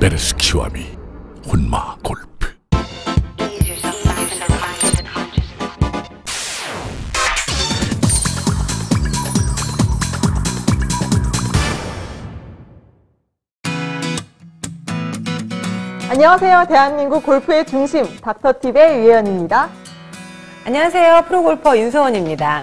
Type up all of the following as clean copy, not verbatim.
베르스키와미 혼마 골프. 안녕하세요. 대한민국 골프의 중심 닥터팁의 유혜연입니다. 안녕하세요. 프로골퍼 윤서원입니다.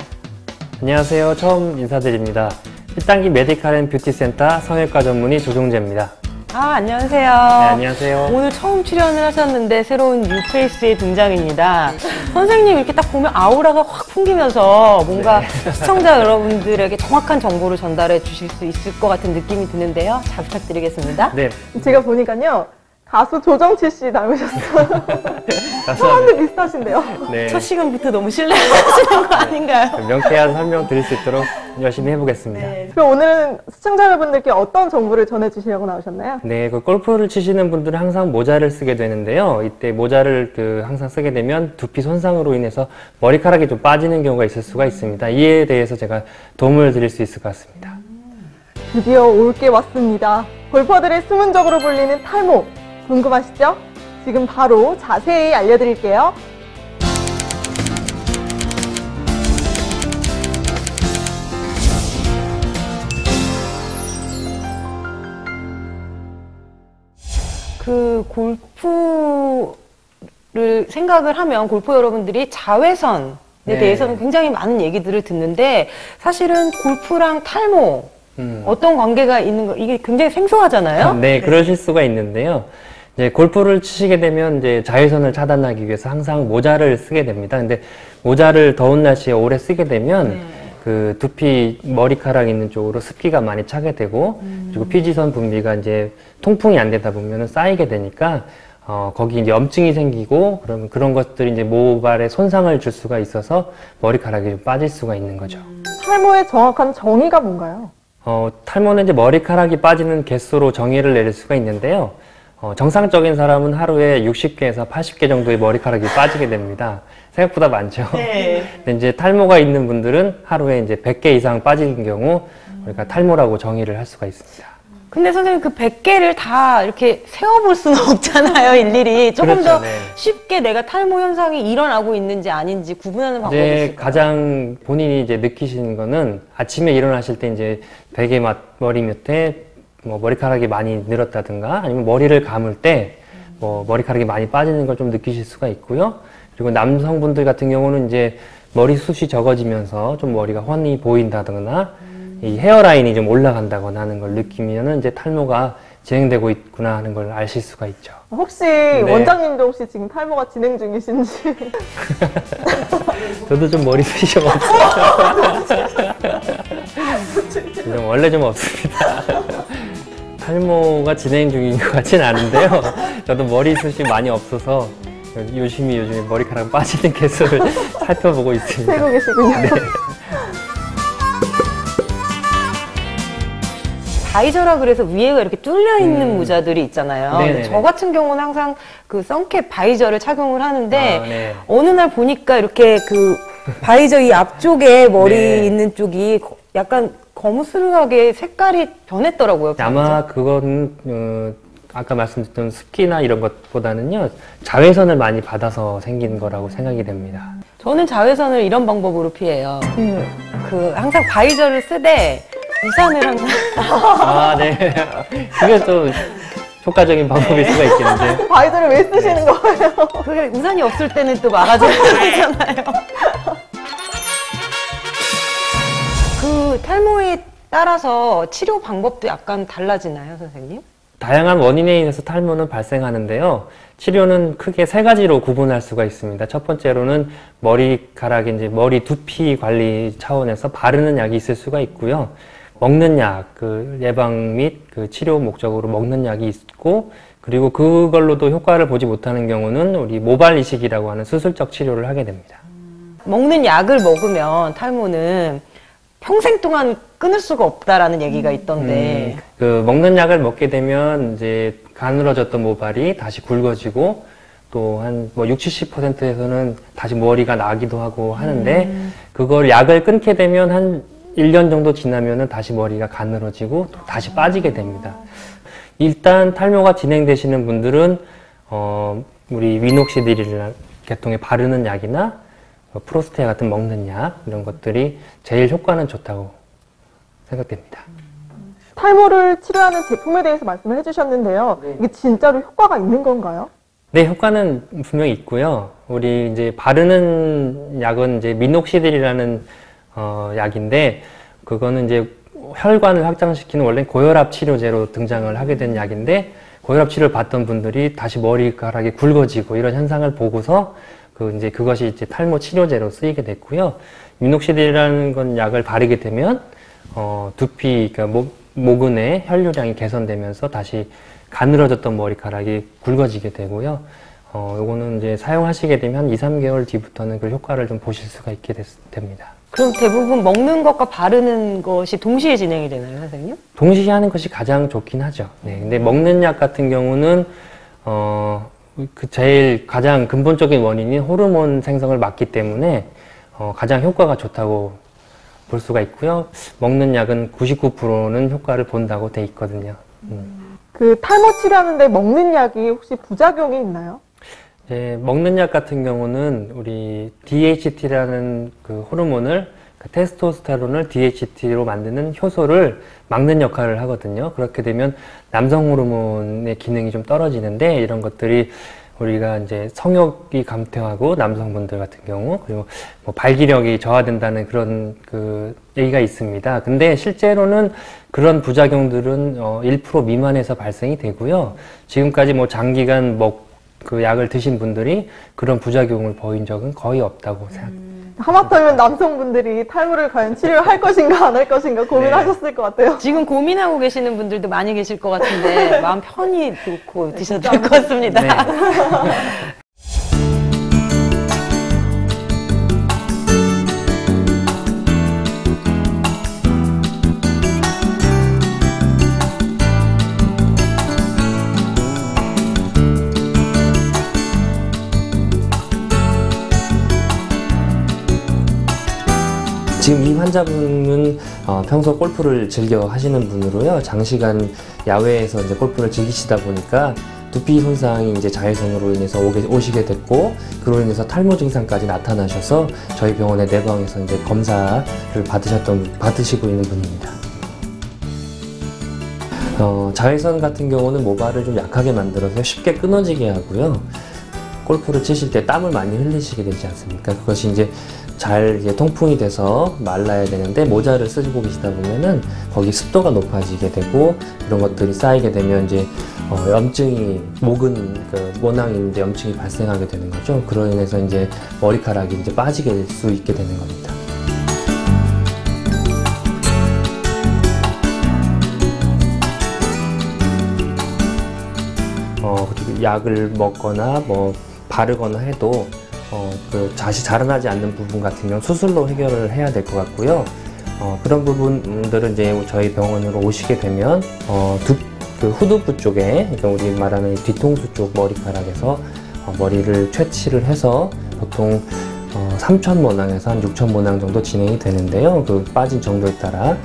안녕하세요. 처음 인사드립니다. 1단기 메디칼 앤 뷰티 센터 성형외과 전문의 조종재입니다. 안녕하세요. 네, 안녕하세요. 오늘 처음 출연을 하셨는데 새로운 뉴페이스의 등장입니다. 선생님 이렇게 딱 보면 아우라가 확 풍기면서 뭔가 시청자 여러분들에게 정확한 정보를 전달해 주실 수 있을 것 같은 느낌이 드는데요. 잘 부탁드리겠습니다. 네. 제가 보니까요. 가수 조정치 씨 닮으셨어요. 성함도 비슷하신데요. 네. 첫 시간부터 너무 신뢰하시는 거 아닌가요? 명쾌한 설명 드릴 수 있도록 열심히 해보겠습니다. 네. 그럼 오늘은 시청자 여러분들께 어떤 정보를 전해주시려고 나오셨나요? 네, 골프를 치시는 분들은 항상 모자를 쓰게 되는데요. 이때 모자를 항상 쓰게 되면 두피 손상으로 인해서 머리카락이 좀 빠지는 경우가 있을 수가 있습니다. 이에 대해서 제가 도움을 드릴 수 있을 것 같습니다. 드디어 올 게 왔습니다. 골퍼들의 수문적으로 불리는 탈모. 궁금하시죠? 지금 바로 자세히 알려드릴게요. 그 골프를 생각을 하면 골프 여러분들이 자외선에 대해서는 굉장히 많은 얘기들을 듣는데 사실은 골프랑 탈모 어떤 관계가 있는 거 이게 굉장히 생소하잖아요. 네, 그러실 수가 있는데요. 이제 골프를 치시게 되면 이제 자외선을 차단하기 위해서 항상 모자를 쓰게 됩니다. 근데 모자를 더운 날씨에 오래 쓰게 되면 그 두피 머리카락 있는 쪽으로 습기가 많이 차게 되고 그리고 피지선 분비가 이제 통풍이 안 되다 보면 쌓이게 되니까 거기 이제 염증이 생기고 그러면 그런 것들이 이제 모발에 손상을 줄 수가 있어서 머리카락이 좀 빠질 수가 있는 거죠. 탈모의 정확한 정의가 뭔가요? 탈모는 이제 머리카락이 빠지는 개수로 정의를 내릴 수가 있는데요. 정상적인 사람은 하루에 60개에서 80개 정도의 머리카락이 빠지게 됩니다. 생각보다 많죠. 네. 근데 이제 탈모가 있는 분들은 하루에 이제 100개 이상 빠지는 경우 우리가 탈모라고 정의를 할 수가 있습니다. 근데 선생님 그 100개를 다 이렇게 세어볼 수는 없잖아요, 일일이. 조금 그렇죠, 더 네. 쉽게 내가 탈모 현상이 일어나고 있는지 아닌지 구분하는 방법이 이제 있을까요? 가장 본인이 이제 느끼시는 거는 아침에 일어나실 때 이제 베개 머리 밑에 뭐 머리카락이 많이 늘었다든가 아니면 머리를 감을 때 뭐 머리카락이 많이 빠지는 걸 좀 느끼실 수가 있고요. 그리고 남성분들 같은 경우는 이제 머리숱이 적어지면서 좀 머리가 훤히 보인다거나 이 헤어라인이 좀 올라간다거나 하는 걸 느끼면은 이제 탈모가 진행되고 있구나 하는 걸 아실 수가 있죠. 혹시 원장님도 혹시 지금 탈모가 진행 중이신지? 저도 좀 머리숱이 좀 없어요. 원래 좀 없습니다. 탈모가 진행 중인 것 같진 않은데요. 저도 머리숱이 많이 없어서 요즘에 머리카락 빠지는 개수를 살펴보고 있습니다. 세고 계시군요. 네. 바이저라 그래서 위에가 이렇게 뚫려 있는 모자들이 있잖아요. 근데 저 같은 경우는 항상 그 선캡 바이저를 착용을 하는데 어느 날 보니까 이렇게 그 바이저 이 앞쪽에 머리 있는 쪽이 약간 거무스름하게 색깔이 변했더라고요. 아마 그건 아까 말씀드렸던 습기나 이런 것보다는요 자외선을 많이 받아서 생긴 거라고 생각이 됩니다. 저는 자외선을 이런 방법으로 피해요. 그 항상 바이저를 쓰되 우산을 항상 네. 그게 또 효과적인 방법일 수가 있겠는데. 바이저를 왜 쓰시는 거예요? 그게 우산이 없을 때는 또 막아줘야 되잖아요. 그 탈모에 따라서 치료 방법도 약간 달라지나요, 선생님? 다양한 원인에 의해서 탈모는 발생하는데요. 치료는 크게 세 가지로 구분할 수가 있습니다. 첫 번째로는 머리카락이 이제 머리 두피 관리 차원에서 바르는 약이 있을 수가 있고요. 먹는 약, 그 예방 및 그 치료 목적으로 먹는 약이 있고, 그리고 그걸로도 효과를 보지 못하는 경우는 우리 모발 이식이라고 하는 수술적 치료를 하게 됩니다. 먹는 약을 먹으면 탈모는 평생 동안 끊을 수가 없다라는 얘기가 있던데. 그 먹는 약을 먹게 되면 이제 가늘어졌던 모발이 다시 굵어지고 또 한 뭐 60, 70%에서는 다시 머리가 나기도 하고 하는데 그걸 약을 끊게 되면 한 1년 정도 지나면은 다시 머리가 가늘어지고 또 다시 빠지게 됩니다. 일단 탈모가 진행되시는 분들은 우리 미녹시딜이라는 계통에 바르는 약이나 프로스테아 같은 먹는 약 이런 것들이 제일 효과는 좋다고 생각됩니다. 탈모를 치료하는 제품에 대해서 말씀을 해주셨는데요. 이게 진짜로 효과가 있는 건가요? 네, 효과는 분명히 있고요. 우리 이제 바르는 약은 이제 미녹시딜이라는 약인데 그거는 이제 혈관을 확장시키는 원래 고혈압 치료제로 등장을 하게 된 약인데 고혈압 치료를 받던 분들이 다시 머리카락이 굵어지고 이런 현상을 보고서 그것이 이제 탈모 치료제로 쓰이게 됐고요. 미녹시딜이라는 건 약을 바르게 되면 두피, 그러니까 모근의 혈류량이 개선되면서 다시 가늘어졌던 머리카락이 굵어지게 되고요. 요거는 이제 사용하시게 되면 2, 3개월 뒤부터는 그 효과를 좀 보실 수가 있게 됩니다. 그럼 대부분 먹는 것과 바르는 것이 동시에 진행이 되나요, 선생님? 동시에 하는 것이 가장 좋긴 하죠. 네. 근데 먹는 약 같은 경우는, 제일 가장 근본적인 원인인 호르몬 생성을 막기 때문에, 가장 효과가 좋다고 볼 수가 있고요. 먹는 약은 99%는 효과를 본다고 돼 있거든요. 그 탈모 치료하는데 먹는 약이 혹시 부작용이 있나요? 네, 먹는 약 같은 경우는 우리 DHT라는 그 호르몬을, 그 테스토스테론을 DHT로 만드는 효소를 막는 역할을 하거든요. 그렇게 되면 남성 호르몬의 기능이 좀 떨어지는데 이런 것들이 우리가 이제 성욕이 감퇴하고 남성분들 같은 경우 그리고 뭐 발기력이 저하된다는 그런 그 얘기가 있습니다. 근데 실제로는 그런 부작용들은 1% 미만에서 발생이 되고요. 지금까지 뭐 장기간 그 약을 드신 분들이 그런 부작용을 보인 적은 거의 없다고 생각합니다. 하마터면 남성분들이 탈모를 과연 치료를 할 것인가 안 할 것인가 고민하셨을 것 같아요. 지금 고민하고 계시는 분들도 많이 계실 것 같은데 마음 편히 놓고 드셔도 될 것 같습니다. 네. 지금 이 환자분은 평소 골프를 즐겨 하시는 분으로요. 장시간 야외에서 이제 골프를 즐기시다 보니까 두피 손상이 이제 자외선으로 인해서 오시게 됐고, 그로 인해서 탈모 증상까지 나타나셔서 저희 병원의 내과에서 이제 검사를 받으시고 있는 분입니다. 자외선 같은 경우는 모발을 좀 약하게 만들어서 쉽게 끊어지게 하고요. 골프를 치실 때 땀을 많이 흘리시게 되지 않습니까? 그것이 이제 잘 이제 통풍이 돼서 말라야 되는데 모자를 쓰고 계시다 보면은 거기 습도가 높아지게 되고 그런 것들이 쌓이게 되면 이제 염증이 모근 모낭에 이제 염증이 발생하게 되는 거죠. 그로 인해서 이제 머리카락이 이제 빠지게 될 수 있게 되는 겁니다. 그리고 약을 먹거나 뭐 바르거나 해도 다시 자라나지 않는 부분 같은 경우는 수술로 해결을 해야 될 것 같고요. 그런 부분들은 이제 저희 병원으로 오시게 되면 그 후두부 쪽에, 그러니까 우리 말하는 뒤통수 쪽 머리카락에서 머리를 채취를 해서 보통 3,000모낭에서 한 6,000모낭 정도 진행이 되는데요. 그 빠진 정도에 따라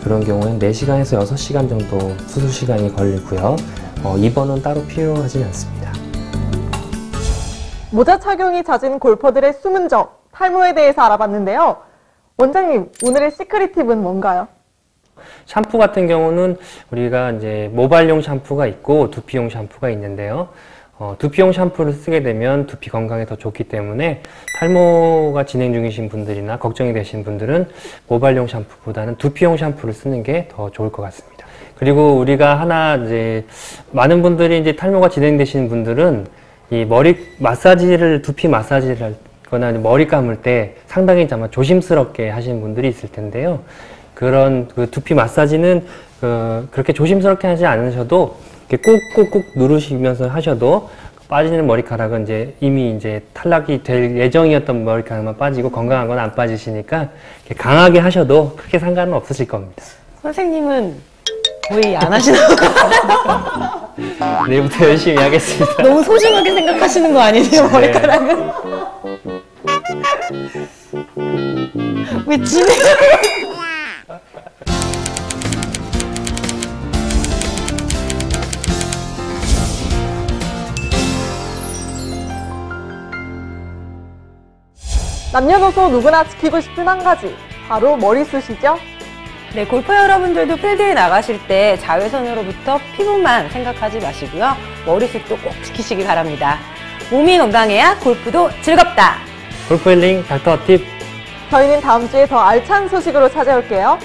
그런 경우에는 4시간에서 6시간 정도 수술 시간이 걸리고요. 입원은 따로 필요하진 않습니다. 모자 착용이 잦은 골퍼들의 숨은 적, 탈모에 대해서 알아봤는데요. 원장님, 오늘의 시크릿 팁은 뭔가요? 샴푸 같은 경우는 우리가 이제 모발용 샴푸가 있고 두피용 샴푸가 있는데요. 두피용 샴푸를 쓰게 되면 두피 건강에 더 좋기 때문에 탈모가 진행 중이신 분들이나 걱정이 되신 분들은 모발용 샴푸보다는 두피용 샴푸를 쓰는 게 더 좋을 것 같습니다. 그리고 우리가 하나 이제 많은 분들이 이제 탈모가 진행되시는 분들은 이 두피 마사지를 하거나 머리 감을 때 상당히 아마 조심스럽게 하시는 분들이 있을 텐데요. 그런 그 두피 마사지는 그렇게 조심스럽게 하지 않으셔도 이렇게 꾹꾹꾹 누르시면서 하셔도 빠지는 머리카락은 이제 이미 이제 탈락이 될 예정이었던 머리카락만 빠지고 건강한 건 안 빠지시니까 이렇게 강하게 하셔도 크게 상관은 없으실 겁니다. 선생님은 거의 안 하시는 것 같아요. 내일부터 열심히 하겠습니다. 너무 소중하게 생각하시는 거 아니세요, 머리카락은? 왜 진행을 남녀노소 누구나 지키고 싶은 한 가지, 바로 머리숱이죠. 네, 골퍼 여러분들도 필드에 나가실 때 자외선으로부터 피부만 생각하지 마시고요. 머리숱도 꼭 지키시기 바랍니다. 몸이 건강해야 골프도 즐겁다. 골프 힐링 닥터 팁. 저희는 다음 주에 더 알찬 소식으로 찾아올게요.